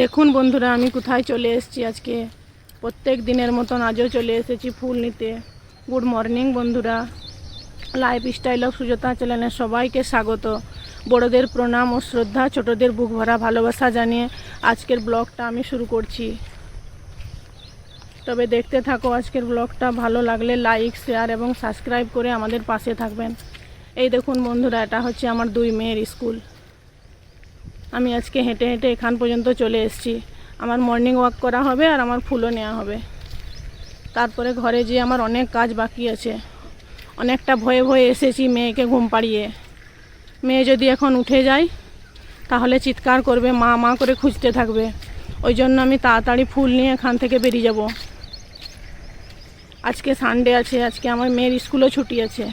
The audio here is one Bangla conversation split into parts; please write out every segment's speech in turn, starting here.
দেখুন বন্ধুরা, আমি কোথায় চলে এসেছি আজকে। প্রত্যেক দিনের মতন আজও চলে এসেছি ফুল নিতে। গুড মর্নিং বন্ধুরা, লাইফস্টাইল অফ সুজাতা চ্যানেলে সবাইকে স্বাগত। বড়দের প্রণাম ও শ্রদ্ধা, ছোটদের বুক ভরা ভালোবাসা জানিয়ে আজকের ব্লগটা আমি শুরু করছি। তবে দেখতে থাকো আজকের ব্লগটা। ভালো লাগলে লাইক, শেয়ার এবং সাবস্ক্রাইব করে আমাদের পাশে থাকবেন। এই দেখুন বন্ধুরা, এটা হচ্ছে আমার দুই মেয়ের স্কুল। আমি আজকে হেঁটে হেঁটে এখান পর্যন্ত চলে এসেছি। আমার মর্নিং ওয়াক করা হবে আর আমার ফুলও নেওয়া হবে। তারপরে ঘরে যেয়ে আমার অনেক কাজ বাকি আছে। অনেকটা ভয়ে ভয়ে এসেছি মেয়েকে ঘুম পাড়িয়ে। মেয়ে যদি এখন উঠে যায় তাহলে চিৎকার করবে, মা মা করে খুঁজতে থাকবে। ওই জন্য আমি তাড়াতাড়ি ফুল নিয়ে এখান থেকে বেরিয়ে যাব। আজকে সানডে আছে, আজকে আমার মেয়ের স্কুলও ছুটি আছে।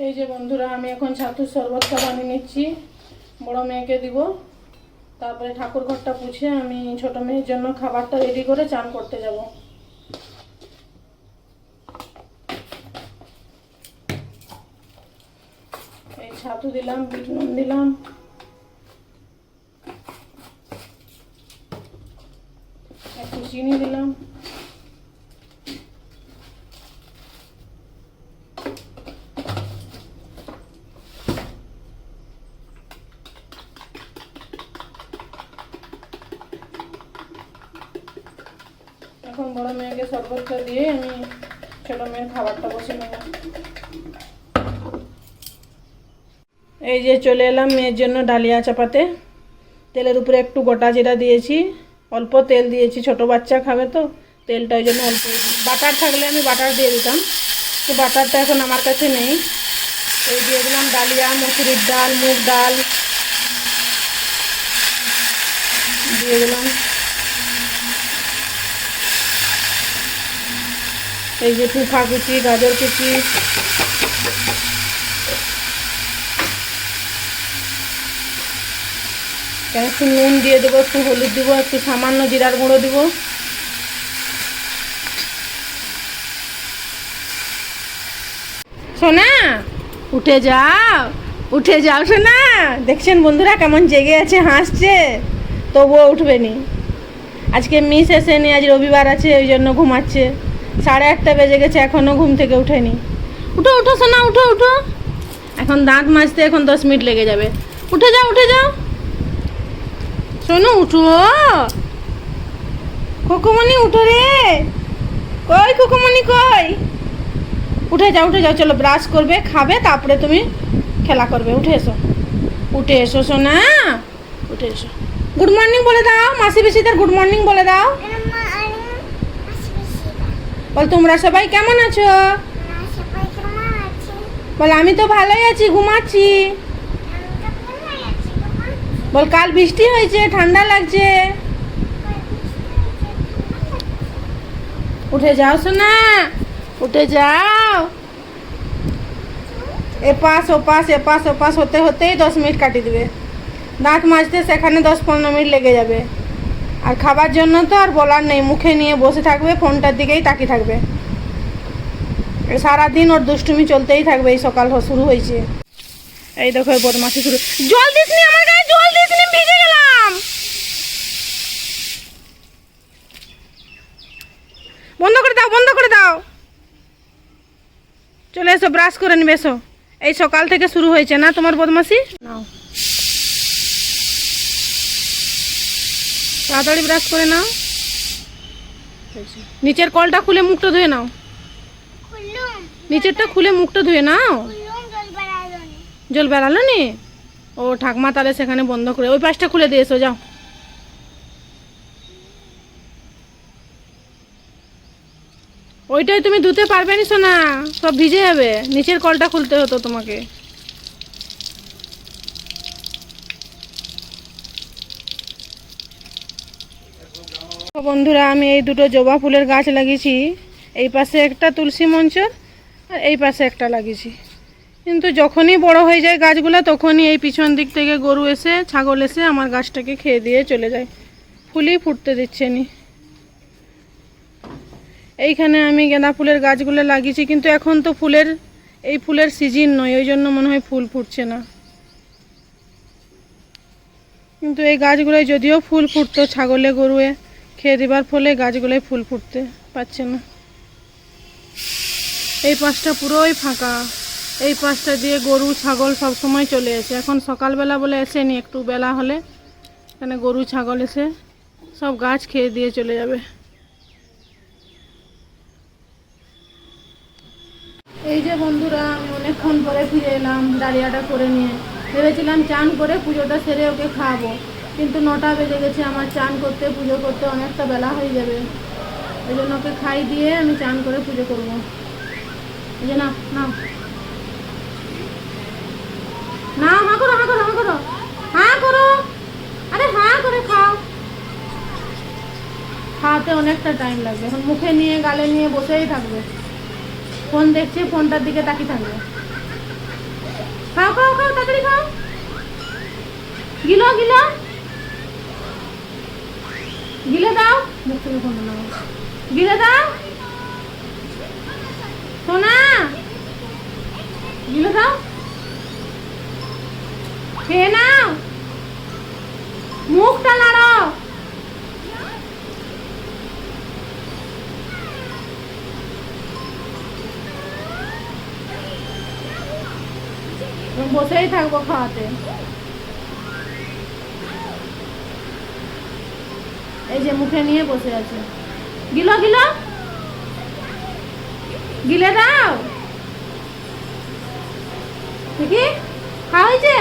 এই যে বন্ধুরা, আমি এখন ছাতুর শরবতটা বানিয়ে নিচ্ছি, বড় মেয়েকে দিব। তারপরে ঠাকুর ঘরটা পুছে আমি ছোট মেয়ের জন্য খাবারটা রেডি করে চান করতে যাব। এই ছাতু দিলাম, বিট নুন দিলাম, একটু চিনি দিলাম। এখন বড় মেয়েকে শরবতটা দিয়ে আমি ছোট মেয়ের খাবারটা বসে নেব। এই যে চলে এলাম মেয়ের জন্য ডালিয়া চাপাতে। তেলের উপরে একটু গোটা জিরা দিয়েছি, অল্প তেল দিয়েছি, ছোট বাচ্চা খাবে তো তেলটা ওই জন্য অল্প। বাটার থাকলে আমি বাটার দিয়ে দিতাম, তো বাটারটা এখন আমার কাছে নেই। এই দিয়ে দিলাম ডালিয়া, মসুরির ডাল, মুগ ডাল দিয়ে দিলাম। এই যে টুফা কুচি, গাজর কুচি, একটু নুন দিয়ে দেবো, একটু হলুদ দেবো, একটু সামান্য জিরার গুঁড়ো দিব। সোনা উঠে যাও, উঠে যাও সোনা। দেখছেন বন্ধুরা কেমন জেগে আছে, হাসছে, তবুও উঠবে নি। আজকে মিস এসেনি, আজ রবিবার আছে, ওই জন্য ঘুমাচ্ছে। 8:30 বেজে গেছে, এখনও ঘুম থেকে উঠেনি। উঠো উঠো সোনা, উঠো উঠো। এখন দাঁত মাজতে এখন 10 মিনিট লেগে যাবে। উঠে যাও, উঠে যাও সোনু, উঠো। খোকুমণি উঠো রে, কই খোকুমণি কই? উঠে যাও, উঠে যাও। চলো ব্রাশ করবে, খাবে, তারপরে তুমি খেলা করবে। উঠে এসো, উঠে এসো সোনা, উঠে এসো। গুড মর্নিং বলে দাও, মাসি পিসিদের গুড মর্নিং বলে দাও। বল তোমরা সবাই কেমন আছো? বল আমি তো ভালোই আছি, ঘুমাচ্ছি। বল কাল বৃষ্টি হয়েছে, ঠান্ডা লাগছে। উঠে যাও সোনা, উঠে যাও। এপাশ ওপাশ এপাশ ওপাশ হতে হতেই 10 মিনিট কাটিয়ে দেবে। দাঁত মাজতে সেখানে 10-15 মিনিট লেগে যাবে। আর খাবার জন্য তো আর বলার নেই, মুখে নিয়ে বসে থাকবে, ফোনটার দিকেই তাকিয়ে থাকবে। সারাদিন ওর দুষ্টুমি চলতেই থাকবে। এই সকাল শুরু হয়েছে, এই দেখো বদমাশি শুরু। জল দিসনি আমার গায়ে, জল দিসনি, ভিজে গেলাম। বন্ধ করে দাও, বন্ধ করে দাও। চলে এসো, ব্রাশ করে নিবে এসো। এই সকাল থেকে শুরু হয়েছে না তোমার বদমাশি? নাও তাড়াতাড়ি ব্রাশ করে নাও। নিচের কলটা খুলে মুখটা ধুয়ে নাও, নিচেরটা খুলে মুখটা ধুয়ে নাও। জল বেড়ালো নি? ও ঠাকমা তাহলে সেখানে বন্ধ করে ওই পাশটা খুলে দিয়ে এসো, যাও। ওইটাই তুমি ধুতে পারবে না সোনা, সব ভিজে যাবে। নিচের কলটা খুলতে হতো তোমাকে। বন্ধুরা, আমি এই দুটো জবা ফুলের গাছ লাগিয়েছি। এই পাশে একটা তুলসী মঞ্চ আর এই পাশে একটা লাগিয়েছি। কিন্তু যখনই বড় হয়ে যায় গাছগুলো, তখনই এই পিছন দিক থেকে গরু এসে, ছাগল এসে আমার গাছটাকে খেয়ে দিয়ে চলে যায়। ফুলই ফুটতে দিচ্ছে নি। এইখানে আমি গাঁদা ফুলের গাছগুলো লাগিয়েছি, কিন্তু এখন তো এই ফুলের সিজন নয়, ওই জন্য মনে হয় ফুল ফুটছে না। কিন্তু এই গাছগুলোয় যদিও ফুল ফুটতো, ছাগলে গরুয়ে খেয়ে দেবার ফলে গাছগুলোয় ফুল ফুটতে পারছে না। এই পাশটা পুরোই ফাঁকা। এই পাশটা দিয়ে গরু ছাগল সব সময় চলে আসে। এখন সকালবেলা বলে এসেনি, একটু বেলা হলে এখানে গরু ছাগল এসে সব গাছ খেয়ে দিয়ে চলে যাবে। এই যে বন্ধুরা, আমি অনেকক্ষণ পরে ফিরে এলাম ডালিয়াটা করে নিয়ে। ভেবেছিলাম চান করে পুজোটা সেরে ওকে খাওয়াবো, কিন্তু 9টা বেজে গেছে। আমার চান করতে, পুজো করতে অনেকটা বেলা হয়ে যাবে। ওই জন্য ওকে খাই দিয়ে আমি চান করে পুজো করবো। এই যে নাও নাও নাও, হাঁ করো, হাঁ করো, হাঁ করো, হাঁ করো। আরে হাঁ করে খাও। খাওয়াতে অনেকটা টাইম লাগবে। এখন মুখে নিয়ে গালে নিয়ে বসেই থাকবে, ফোন দেখছে, ফোনটার দিকে তাকিয়ে থাকবে। খাও খাও খাও, তাড়াতাড়ি খাও। গিলো গিলো, গিলে দাও। মুখ থেকে ফোন নাও, গিলে দাও সোনা, গিলে দাও। খেয়ে নাও, মুখটা নাড়ো। বসেই থাকবো খাওয়াতে। এই যে মুখে নিয়ে বসে আছে। গিলো গিলো, গিলে দাও। দেখি খাওয়া হয়েছে?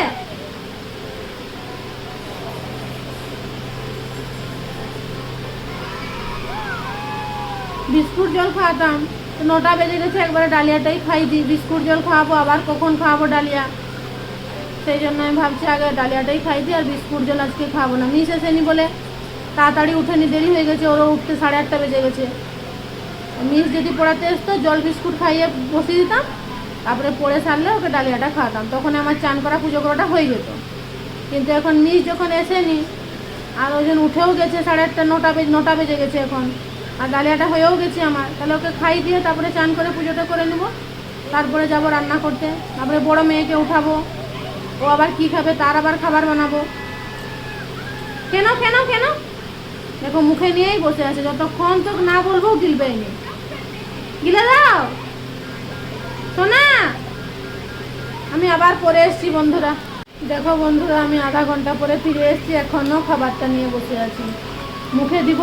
বিস্কুট জল খাওয়াতাম, 9টা বেজে গেছে, একবারে ডালিয়াটাই খাই দিই। বিস্কুট জল খাওয়াবো, আবার কখন খাওয়াবো ডালিয়া? সেই জন্য আমি ভাবছি আগে ডালিয়াটাই খাই দিই, আর বিস্কুট জল আজকে খাবো না। মিস এসেনি বলে তাড়াতাড়ি উঠেনি, দেরি হয়ে গেছে। ওরও উঠতে 8:30 বেজে গেছে। মিস যদি পড়াতে আসতো, জল বিস্কুট খাইয়ে বসিয়ে দিতাম, তারপরে পড়ে সারলে ওকে ডালিয়াটা খাওয়াতাম, তখন আমার চান করা পুজো করাটা হয়ে যেত। কিন্তু এখন মিস যখন এসেনি, আর ওজন উঠেও গেছে 8:30, 9টা বেজে গেছে এখন, আর ডালিয়াটা হয়েও গেছে আমার, তাহলে ওকে খাই দিয়ে তারপরে চান করে পুজোটা করে নেবো। তারপরে যাব রান্না করতে, তারপরে বড় মেয়েকে উঠাবো, ও আবার কি খাবে, তার আবার খাবার বানাবো। কেন কেন কেন, দেখো মুখে নিয়েই বসে আছে। যতক্ষণ তো না বলবো গিলবেই নি। গিলে দাও সোনা। আমি আবার পরে এসছি বন্ধুরা। দেখো বন্ধুরা, আমি আধা ঘন্টা পরে ফিরে এসছি, এখনো খাবারটা নিয়ে বসে আছি। মুখে দিব,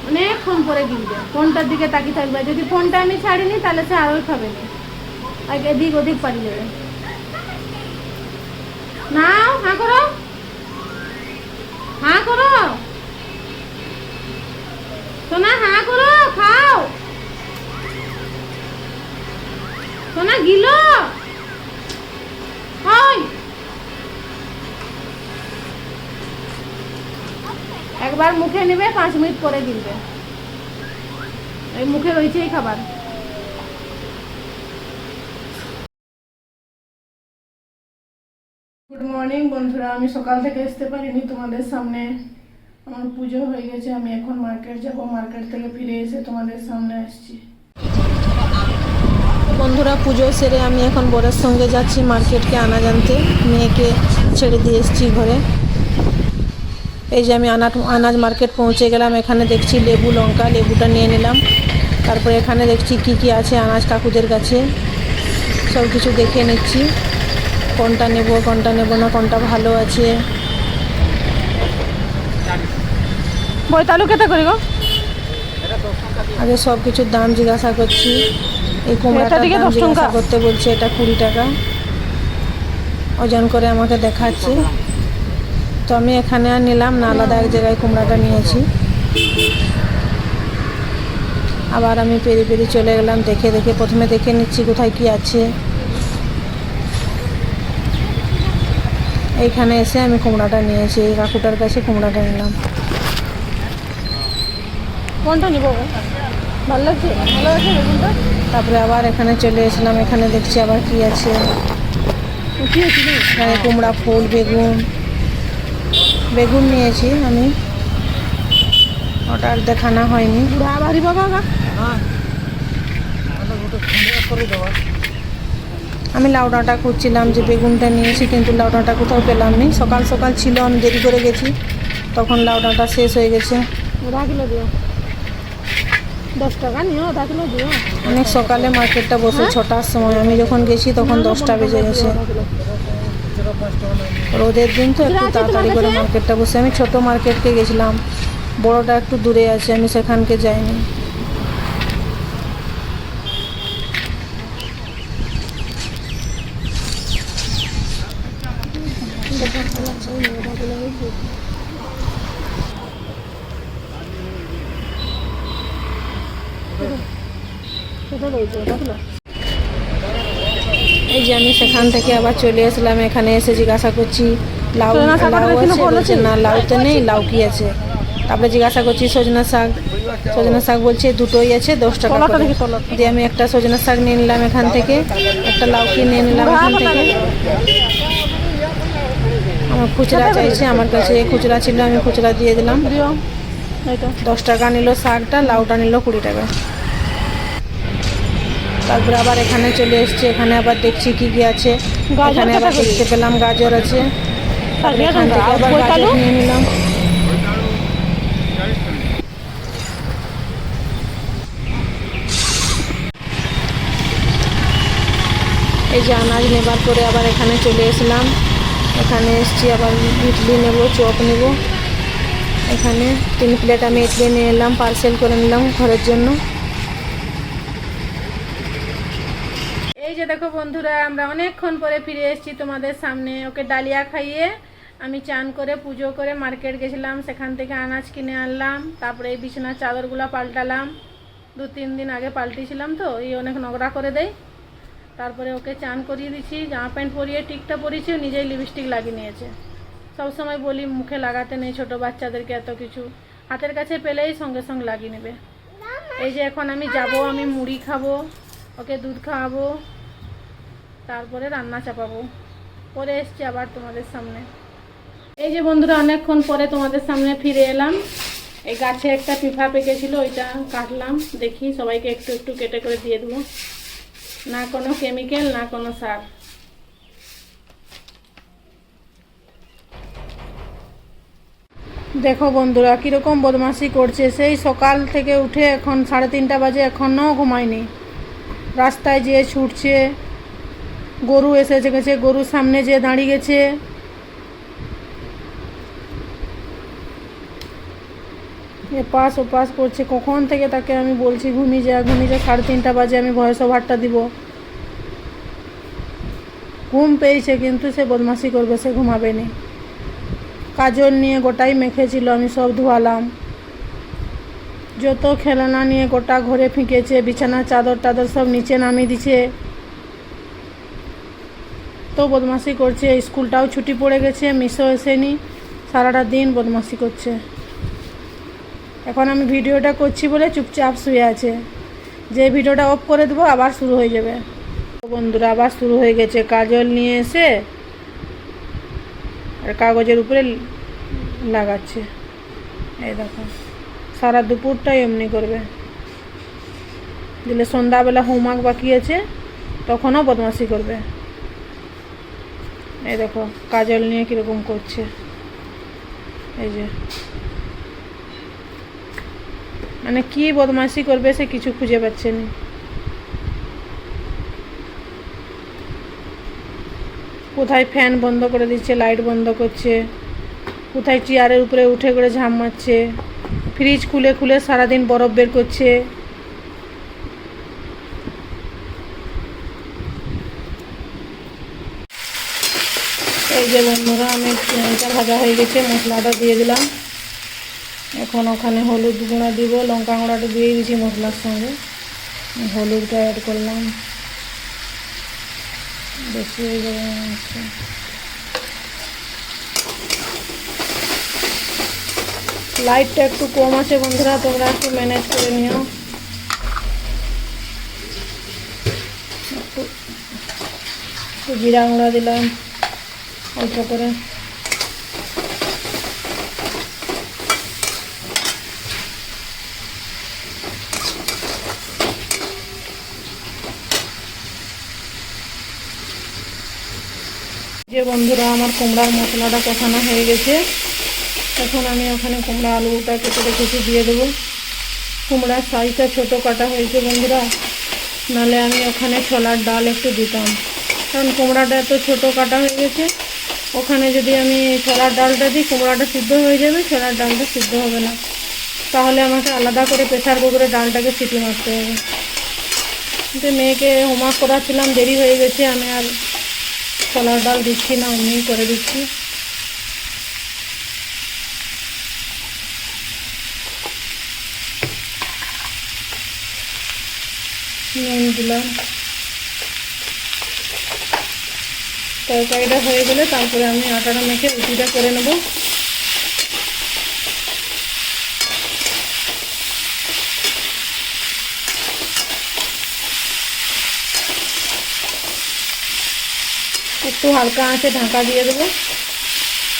অনেকক্ষণ পরে গিলবে। ফোনটার দিকে তাকিয়ে থাকবে। যদি ফোনটা আমি ছাড়িনি, তাহলে সে আরোই খাবে না, আগে এদিক ওদিক পালিয়ে যাবে। নাও, হাঁ করো, হাঁ করো সোনা, হাঁ করো, খাও সোনা, গিলো। একবার মুখে নেবে, 5 মিনিট পরে গিলবে। এই মুখে রয়েছেই খাবার। গুড মর্নিং বন্ধুরা, আমি সকাল থেকে আসতে পারিনি তোমাদের সামনে। আমার পুজো হয়ে গেছে, আমি এখন মার্কেট যাব। মার্কেট থেকে ফিরে এসে তোমাদের সামনে আসছি। বন্ধুরা, পুজো সেরে আমি এখন বরের সঙ্গে যাচ্ছি মার্কেটকে আনাজ আনতে। মেয়েকে ছেড়ে দিয়ে এসেছি ঘরে। এই যে আমি আনাজ মার্কেট পৌঁছে গেলাম। এখানে দেখছি লেবু, লঙ্কা, লেবুটা নিয়ে নিলাম। তারপরে এখানে দেখছি কি আছে আনাজ কাকুদের কাছে, সব কিছু দেখে নিচ্ছি। কোনটা নেব না, কোনটা ভালো আছে। বইতালু কেটে করি গো, আগে সব কিছুর দাম জিজ্ঞাসা করছি। এই কুমড়াটার দাম জিজ্ঞাসা করতে বলছে, এটা 20 টাকা ওজন করে আমাকে দেখাচ্ছে। তো আমি এখানে আর নিলাম না, আলাদা এক জায়গায় কুমড়াটা নিয়েছি। আবার আমি পেরি চলে গেলাম। প্রথমে দেখে নিচ্ছি কোথায় কি আছে। এইখানে এসে আমি কুমড়াটা নিয়েছি, এই কাকুটার কাছে কুমড়াটা নিলাম। কোনটা নিব? ভালো লাগছে, ভালো আছে বেগুনটা। তারপরে আবার এখানে চলে এসলাম। এখানে দেখছি আবার কি আছে। এখানে কুমড়া ফুল, বেগুন নিয়েছি আমি, ওটা আর দেখানো হয়নি। আমি লাউ ডাঁটা খুঁজছিলাম যে বেগুনটা নিয়েছি, কিন্তু লাউ ডাঁটা কোথাও পেলাম নি। সকাল ছিল, আমি দেরি করে গেছি, তখন লাউ ডাঁটা শেষ হয়ে গেছে। 10 টাকা নিও, 10 কিলো দিও। অনেক সকালে মার্কেটটা বসে, 6টার সময়। আমি যখন গেছি তখন 10টা বেজে গেছে। রোদের দিন তো একটু তাড়াতাড়ি করে মার্কেটটা বসে। আমি ছোট মার্কেটকে গেছিলাম, বড়টা একটু দূরে আছে, আমি সেখানকে যাইনি। এই যে আমি সেখান থেকে আবার চলে আসলাম। এখানে এসে জিজ্ঞাসা করছি লাউ আছে, বলছে না লাউ তো নেই, লাউ কি আছে। তারপরে জিজ্ঞাসা করছি সজনা শাক বলছে দুটোই আছে, 10 টাকা করে। দিয়ে আমি একটা সজনা শাক নিয়ে নিলাম এখান থেকে, একটা লাউকি নিয়ে নিলাম এখান থেকে। আমার খুচরা চাইছে, আমার কাছে খুচরা ছিল, আমি খুচরা দিয়ে দিলাম। 10 টাকা নিল শাকটা, লাউটা নিল 20 টাকা। তারপরে আবার এখানে চলে এসছি। এখানে আবার দেখছি কি আছে। এখানে আবার দেখতে পেলাম গাজর আছে, এখান থেকে আবার গাজর নিয়ে নিলাম। এই যে আনাজ নেবার পরে আবার এখানে চলে এসলাম। এখানে এসছি, আবার ইডলি নেব, চপ নেব। এখানে 3 প্লেট আমি ইডলি নিয়ে এলাম, পার্সেল করে নিলাম ঘরের জন্য। এই যে দেখো বন্ধুরা, আমরা অনেকক্ষণ পরে ফিরে এসেছি তোমাদের সামনে। ওকে ডালিয়া খাইয়ে আমি চান করে পুজো করে মার্কেট গেছিলাম, সেখান থেকে আনাজ কিনে আনলাম। তারপরে এই বিছানার চাদরগুলো পাল্টালাম, 2-3 দিন আগে পাল্টিয়েছিলাম তো, এই অনেক নোংরা করে দেয়। তারপরে ওকে চান করিয়ে দিচ্ছি, জামা প্যান্ট পরিয়ে টিকটা পরিয়েছি, নিজেই লিপস্টিক লাগিয়ে নিয়েছে। সবসময় বলি মুখে লাগাতে নেই, ছোট বাচ্চাদেরকে এত কিছু হাতের কাছে পেলেই সঙ্গে সঙ্গে লাগিয়ে নেবে। এই যে এখন আমি যাব, আমি মুড়ি খাবো, ওকে দুধ খাওয়াবো, তারপরে রান্না চাপাবো। পরে এসছি আবার তোমাদের সামনে। এই যে বন্ধুরা, অনেকক্ষণ পরে তোমাদের সামনে ফিরে এলাম। এই গাছে একটা পিঁপড়া পেকেছিল, ওইটা কাটলাম। দেখি সবাইকে একটু একটু কেটে করে দিয়ে দেবো, না কোনো কেমিক্যাল, না কোনো সার। দেখো বন্ধুরা কীরকম বদমাশি করছে। সেই সকাল থেকে উঠে এখন 3:30 বাজে, এখনও ঘুমায়নি। রাস্তায় যেয়ে ছুটছে, গরু এসে গেছে, গরুর সামনে যেয়ে দাঁড়িয়ে গেছে। এপাশ ওপাশ করছে। কখন থেকে তাকে আমি বলছি ঘুমিয়ে যা 3:30 বাজে, আমি ভয়েস ওভারটা দিব। ঘুম পেয়েছে, কিন্তু সে বদমাশি করবে, সে ঘুমাবে নি। কাজল নিয়ে গোটাই মেখেছিল, আমি সব ধোয়ালাম। যত খেলনা নিয়ে গোটা ঘরে ফিকেছে, বিছানার চাদর টাদর সব নিচে নামিয়ে দিছে। তো বদমাশি করছে। স্কুলটাও ছুটি পড়ে গেছে, মিসও এসেনি, সারাটা দিন বদমাশি করছে। এখন আমি ভিডিওটা করছি বলে চুপচাপ শুয়ে আছে। যে ভিডিওটা অফ করে দেবো আবার শুরু হয়ে যাবে। বন্ধুরা আবার শুরু হয়ে গেছে। কাজল নিয়ে এসে আর কাগজের উপরে লাগাচ্ছে। এই দেখো সারা দুপুরটাই এমনি করবে, দিলে সন্ধ্যাবেলা হোমওয়ার্ক বাকি আছে তখনও বদমাশি করবে। এই দেখো কাজল নিয়ে কীরকম করছে, এই যে মানে কি বদমাশি করবে সে কিছু খুঁজে পাচ্ছে না। কোথায় ফ্যান বন্ধ করে দিচ্ছে, লাইট বন্ধ করছে, কোথায় চেয়ারের উপরে উঠে করে ঝাঁপ মারছে, ফ্রিজ খুলে খুলে সারাদিন বরফ বের করছে। এই যে বন্ধুরা আমি পেঁয়াজটা ভাজা হয়ে গেছে, মশলাটা দিয়ে দিলাম। এখন ওখানে হলুদ গুঁড়া দিব, লঙ্কা গুঁড়াটা দিয়ে দিয়েছি মশলার সঙ্গে, হলুদটা অ্যাড করলাম, বেশি হয়ে যাবে। লাইটটা একটু কম আছে বন্ধুরা, তোমরা একটু ম্যানেজ করে নিও। একটু জিরা গুঁড়া দিলাম অল্প করে, যে বন্ধুরা আমার কুমড়ার মশলাটা কষানো হয়ে গেছে। এখন আমি ওখানে কুমড়া আলুটা কেটে রেখেছি দিয়ে দেবো। কুমড়ার সাইজটা ছোটো কাটা হয়েছে বন্ধুরা, নাহলে আমি ওখানে ছোলার ডাল একটু দিতাম, কারণ কুমড়াটা এত ছোটো কাটা হয়ে গেছে। ওখানে যদি আমি ছোলার ডালটা দিই কুমড়াটা সিদ্ধ হয়ে যাবে, ছোলার ডালটা সিদ্ধ হবে না, তাহলে আমাকে আলাদা করে প্রেসার কুকারে ডালটাকে সিটি মারতে হবে। কিন্তু মেয়েকে হোমওয়ার্ক করাচ্ছিলাম, দেরি হয়ে গেছে, আমি আর ছোলার ডাল দিচ্ছি না, অমনি করে দিচ্ছি। নুন দিলাম। তরকারিটা হয়ে গেলে তারপরে আমি আটাটা মেখে রুটিটা করে নেব। একটু হালকা আঁচে ঢাকা দিয়ে দেবো,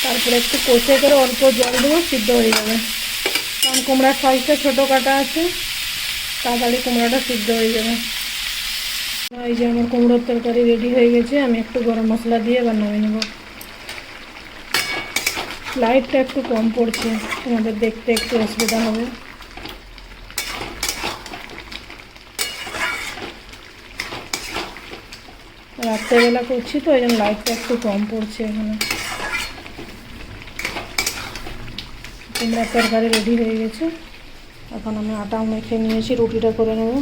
তারপরে একটু কষে করে অল্প জল দেবো, সিদ্ধ হয়ে যাবে। কারণ কুমড়ার সাইজটা ছোটো কাটা আছে, তাড়াতাড়ি কুমড়াটা সিদ্ধ হয়ে যাবে। এই যে আমার কুমড়োর তরকারি রেডি হয়ে গেছে, আমি একটু গরম মশলা দিয়ে বানিয়ে নেব। লাইটটা একটু কম পড়ছে, তোমাদের দেখতে একটু অসুবিধা হবে। রাত্রেবেলা করছি তো, এই জন্য লাইটটা একটু কম পড়ছে এখানে। কুমড়ার তরকারি রেডি হয়ে গেছে, এখন আমি আটাও মেখে নিয়েছি, রুটিটা করে নেব।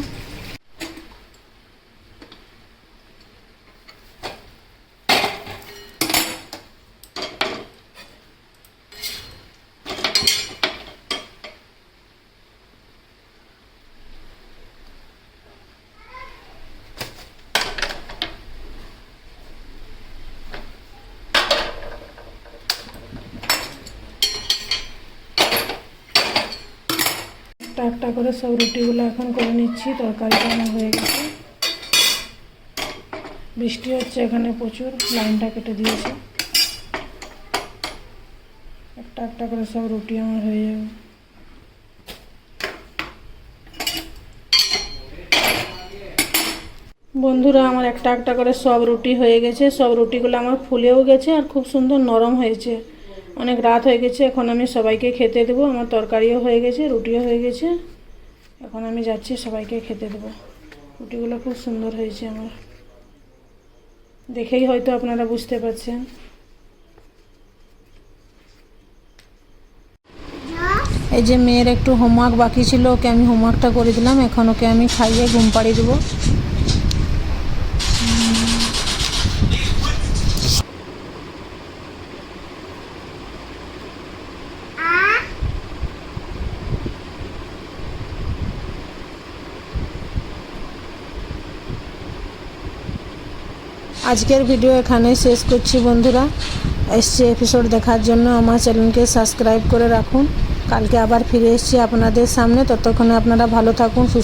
একটা করে সব রুটিগুলো এখন করে নিচ্ছি। তরকারিটা আমার হয়ে গেছে। বৃষ্টি হচ্ছে এখানে প্রচুর, লাইনটা কেটে দিয়েছে। একটা করে সব রুটি আমার হয়ে যাবে। বন্ধুরা আমার একটা করে সব রুটি হয়ে গেছে। সব রুটিগুলো আমার ফুলেও গেছে আর খুব সুন্দর নরম হয়েছে। অনেক রাত হয়ে গেছে, এখন আমি সবাইকে খেতে দেবো। আমার তরকারিও হয়ে গেছে, রুটিও হয়ে গেছে, এখন আমি যাচ্ছি সবাইকে খেতে দেবো। রুটিগুলো খুব সুন্দর হয়েছে আমার, দেখেই হয়তো আপনারা বুঝতে পারছেন। এই যে মেয়ের একটু হোমওয়ার্ক বাকি ছিল, ওকে আমি হোমওয়ার্কটা করে দিলাম। এখন ওকে আমি খাইয়ে ঘুম পাড়িয়ে দেবো। আজকের ভিডিও এখানেই শেষ করছি বন্ধুরা। এসছি এপিসোড দেখার জন্য আমার চ্যানেলকে সাবস্ক্রাইব করে রাখুন। কালকে আবার ফিরে এসছি আপনাদের সামনে, ততক্ষণে আপনারা ভালো থাকুন, সুস্থ